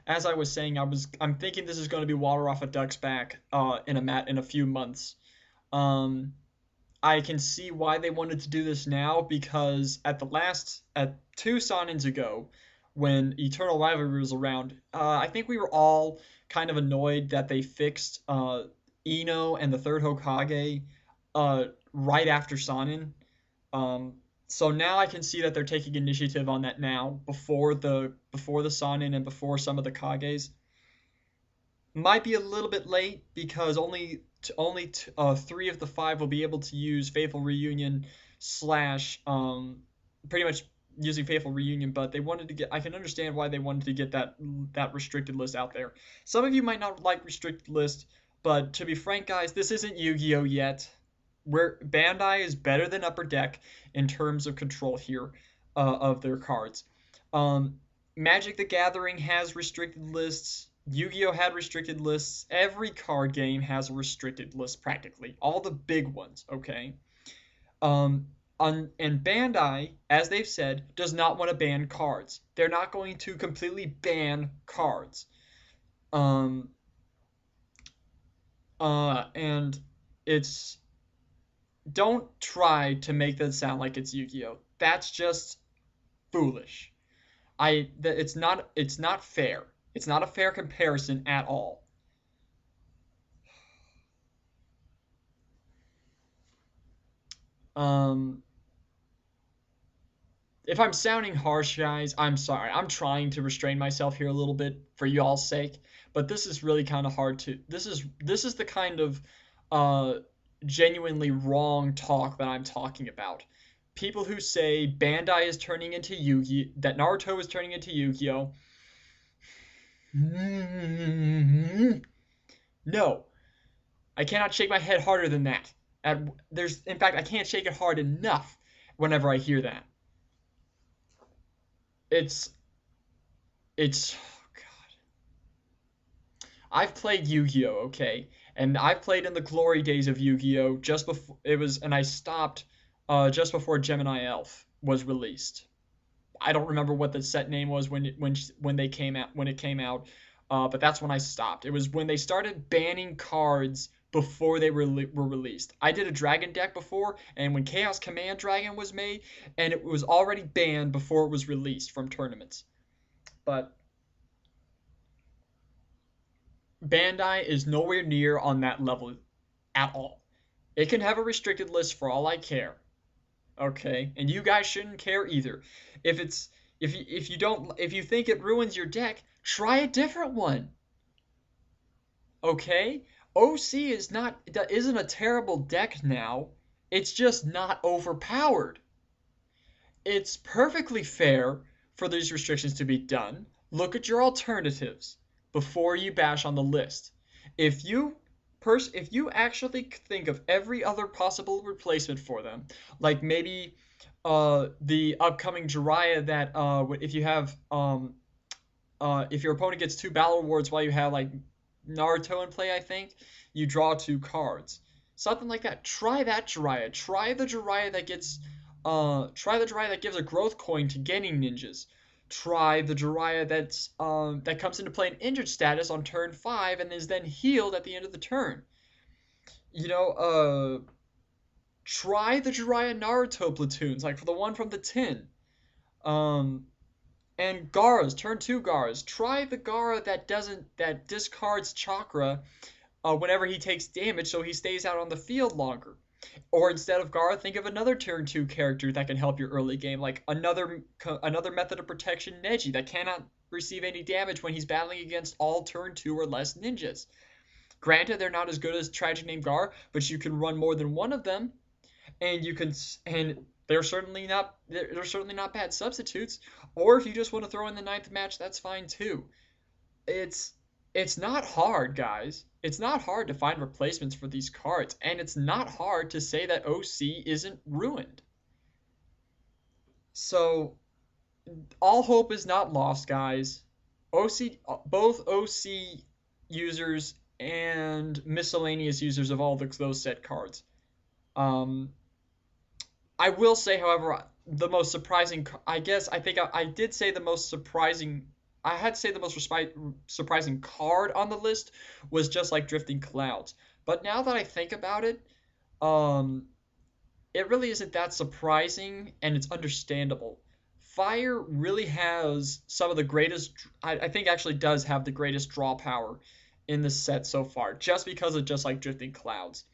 as I was saying, I'm thinking this is going to be water off a duck's back in a few months. Um, I can see why they wanted to do this now because at two Sonins ago, when Eternal Rivalry was around, I think we were all kind of annoyed that they fixed Ino and the third Hokage uh, right after Sonin. Um, so now I can see that they're taking initiative on that now before the Sonin and before some of the Kages. Might be a little bit late because three of the five will be able to use Faithful Reunion slash pretty much using Faithful Reunion, but they wanted to get. I can understand why they wanted to get that restricted list out there. Some of you might not like restricted list, but to be frank, guys, this isn't Yu-Gi-Oh yet. Where Bandai is better than Upper Deck in terms of control here of their cards. Um, Magic the Gathering has restricted lists. Yu-Gi-Oh had restricted lists. Every card game has a restricted list practically. All the big ones, okay? And Bandai, as they've said, does not want to ban cards. They're not going to completely ban cards. Um, and it's don't try to make that sound like it's Yu-Gi-Oh. That's just foolish. It's not fair. It's not a fair comparison at all. Um, if I'm sounding harsh, guys, I'm sorry. I'm trying to restrain myself here a little bit for y'all's sake, but this is really kind of hard to. This is the kind of uh genuinely wrong talk that I'm talking about. People who say Bandai is turning into Yu-Gi, that Naruto is turning into Yu-Gi-Oh. No, I cannot shake my head harder than that. In fact, I can't shake it hard enough whenever I hear that. It's it's oh God. I've played Yu-Gi-Oh, okay? And I've played in the glory days of Yu-Gi-Oh just before it was and I stopped just before Gemini Elf was released. I don't remember what the set name was when it came out, but that's when I stopped. It was when they started banning cards before they were released. I did a dragon deck before, and when Chaos Command Dragon was made, and it was already banned before it was released from tournaments. But Bandai is nowhere near on that level at all. It can have a restricted list for all I care. Okay, and you guys shouldn't care either. If it's if you don't if you think it ruins your deck, try a different one. Okay? OC isn't a terrible deck now. It's just not overpowered. It's perfectly fair for these restrictions to be done. Look at your alternatives before you bash on the list. If you if you actually think of every other possible replacement for them, like maybe the upcoming Jiraiya that if your opponent gets two battle rewards while you have like Naruto in play, I think you draw two cards. Something like that. Try that Jiraiya. Try the Jiraiya that gives a growth coin to Genin ninjas. Try the Jiraiya that comes into play in injured status on turn 5 and is then healed at the end of the turn. You know, try the Jiraiya Naruto platoons, like for the one from the tin. Um, and Garas, turn 2 Garas. Try the Gara that discards chakra whenever he takes damage so he stays out on the field longer. Or instead of Gara, think of another turn 2 character that can help your early game, like another method of protection, Neji, that cannot receive any damage when he's battling against all turn 2 or less ninjas. Granted, they're not as good as Tragic Name Gar, but you can run more than one of them, and they're certainly not bad substitutes. Or if you just want to throw in the ninth match, that's fine too. It's it's not hard, guys. It's not hard to find replacements for these cards, and it's not hard to say that OC isn't ruined. So all hope is not lost, guys. Both OC users and miscellaneous users of all those set cards. Um, I will say, however, the most surprising. I guess I think I did say the most surprising I had to say the most surprising card on the list was just like Drifting Clouds. But now that I think about it, um, it really isn't that surprising and it's understandable. Fire really has some of the greatest, I think actually does have the greatest draw power in the set so far, just because of just like Drifting Clouds.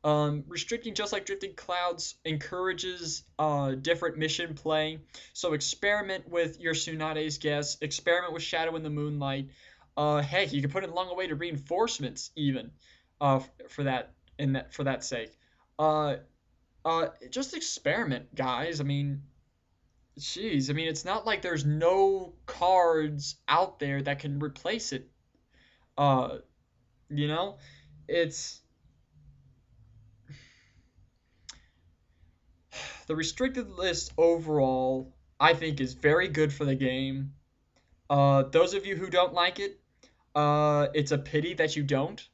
Restricting just like Drifting Clouds encourages different mission play. So experiment with your Tsunade's Guess, experiment with Shadow in the Moonlight. Heck, you can put it along the way to reinforcements even for that sake. Uh, just experiment, guys. I mean, jeez. I mean, it's not like there's no cards out there that can replace it. Uh, you know, it's the restricted list overall. I think is very good for the game. Those of you who don't like it, it's a pity that you don't.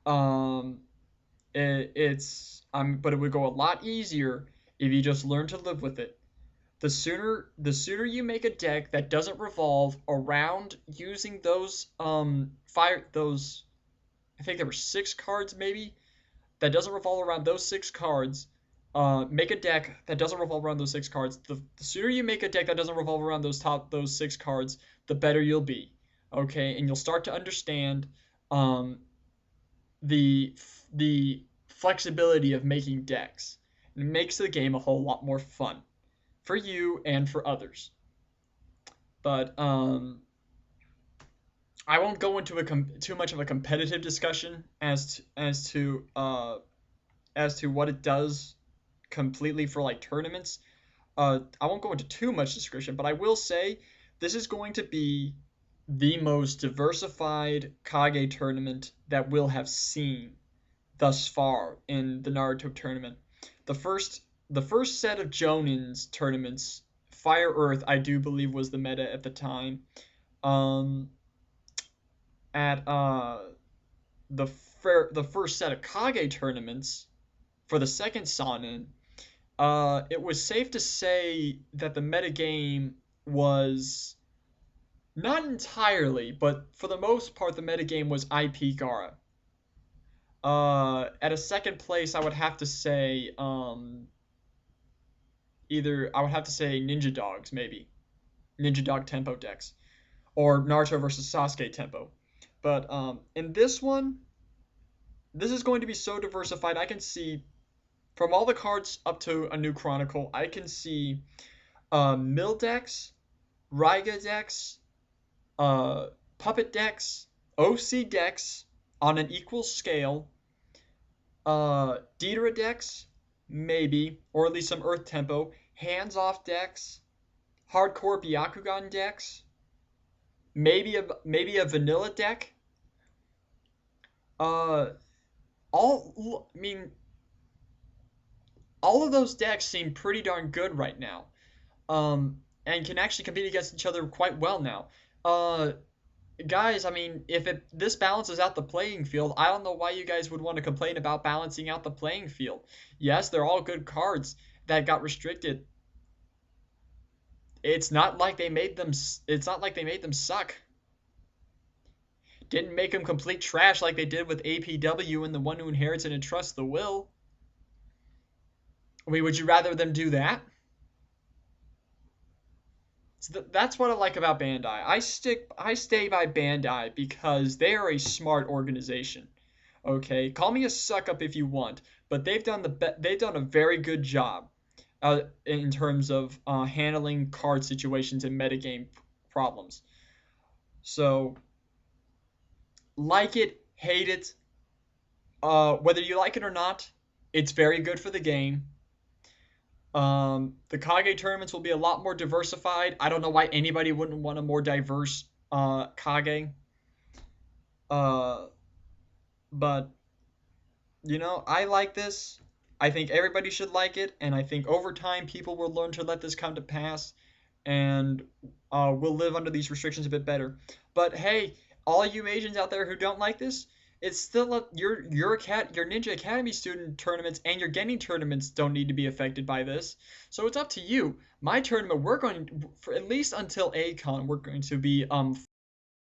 Um, but it would go a lot easier if you just learn to live with it. The sooner you make a deck that doesn't revolve around using those fire those I think there were 6 cards maybe that doesn't revolve around those 6 cards. Make a deck that doesn't revolve around those 6 cards. The sooner you make a deck that doesn't revolve around those 6 cards, the better you'll be. Okay, and you'll start to understand um, the the flexibility of making decks. It makes the game a whole lot more fun for you and for others. But I won't go into too much of a competitive discussion as to what it does completely for like tournaments. I won't go into too much description, but I will say this is going to be the most diversified Kage tournament that we'll have seen thus far in the Naruto tournament. The first the first set of Jonin's tournaments, Fire Earth, I do believe was the meta at the time. Um, at the first set of Kage tournaments for the second Sanin, it was safe to say that the metagame was not entirely, but for the most part, the metagame was IP Gara. At a second place, I would have to say either I would have to say Ninja Dogs maybe Ninja Dog tempo decks or Naruto versus Sasuke tempo. But in this one, this is going to be so diversified. I can see from all the cards up to a new Chronicle, I can see mill decks, Raiga decks, uh, puppet decks, OC decks on an equal scale, Deidara decks, maybe, or at least some Earth tempo, hands off decks, hardcore Byakugan decks, maybe a vanilla deck. Uh, I mean, all of those decks seem pretty darn good right now. And can actually compete against each other quite well now. Uh, Guys, I mean, if this balances out the playing field, I don't know why you guys would want to complain about balancing out the playing field. Yes, they're all good cards that got restricted. It's not like they made them. It's not like they made them suck. Didn't make them complete trash like they did with APW and the one who inherits and entrusts the will. I mean, would you rather them do that? So that's what I like about Bandai. I stay by Bandai because they are a smart organization. Okay, call me a suck up if you want, but they've done a very good job in terms of handling card situations and metagame problems. So, like it, hate it, whether you like it or not, it's very good for the game. The Kage tournaments will be a lot more diversified. I don't know why anybody wouldn't want a more diverse Kage. Uh, but I like this. I think everybody should like it, and I think over time people will learn to let this come to pass, and we'll live under these restrictions a bit better. But hey, all you Asians out there who don't like this, it's still up your Ninja Academy student tournaments and your Genin tournaments don't need to be affected by this. So it's up to you. My tournament, we're going for at least until ACON, we're going to be